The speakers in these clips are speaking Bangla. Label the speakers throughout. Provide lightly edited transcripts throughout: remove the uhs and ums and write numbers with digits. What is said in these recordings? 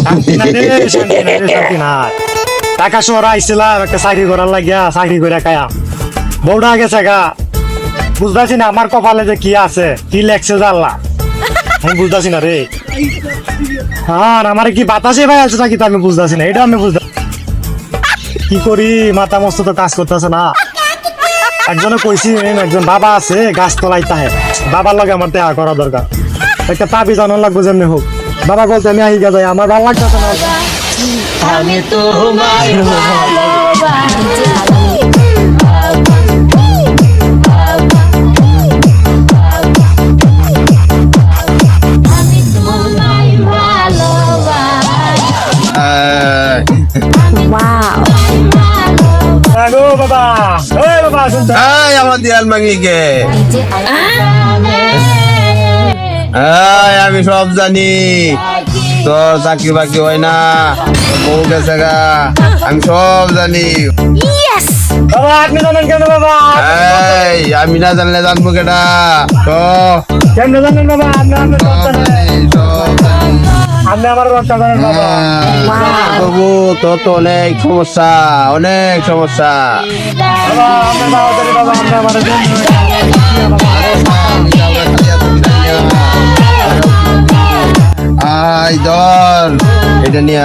Speaker 1: শান্তি নাই রে, শান্তি নাই রে, শান্তি নাই। টাকা শহর আইছিলাম একটা চাকরি করার লাগিয়া, চাকরি করে খায়া বউটা গেছে গা। বুঝতেছি না আমার কপালে যে কি আছে, কি লেখছে জানলা আমি বুঝতেছি না রে। আর আমার কি বাতাসে ভাই আছে নাকি তা আমি বুঝতেছি না, এটা আমি বুঝতে কি করি, মাথা মস্ত তো কাজ করতেছে না। একজনে কইছি একজন বাবা আছে গাছতলায় তাহে, বাবার লগে আমার দেখা করা দরকার, একটা তাবি জানার লাগবো যেমনি হোক। বাবা বলতে আমি আহি যাই, আমার ভালো লাগতেছে না।
Speaker 2: আমি তোমায় ভালোবাসি। আমি তোমায় ভালোবাসি।
Speaker 1: আগো বাবা, ওই বাবা শুনতে
Speaker 3: এই আমার দিয়াল মাঙ্গি কে? এই আমি সব জানি, তোর চাকরি বাকরি হয় না, তোর বউ গেছে গা, আমি সব জানি।
Speaker 1: বাবা আপনি জানেন কেন বাবা?
Speaker 3: এই আমি না জানলে জানবো কেটা? তো
Speaker 1: কেন জানেন বাবা? আপনি আপনি সব
Speaker 3: সব
Speaker 1: জানেন।
Speaker 3: জানি, সব জানি।
Speaker 1: আপনি আমার রক্ষা করেন বাবা।
Speaker 3: বাবু তোর তো অনেক সমস্যা, অনেক সমস্যা।
Speaker 1: বাবা আপনি তাড়াতাড়ি বাবা, আপনি আমার
Speaker 3: আই ধর এটা নিয়ে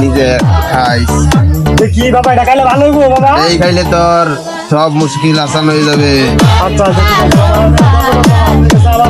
Speaker 3: নিজে খাইস।
Speaker 1: কি বাবা, এটা খাইলে ভালো হইব বাবা?
Speaker 3: এই খাইলে তোর সব মুশকিল আসান হয়ে যাবে।
Speaker 1: আচ্ছা আচ্ছা ঠিক আছে বাবা,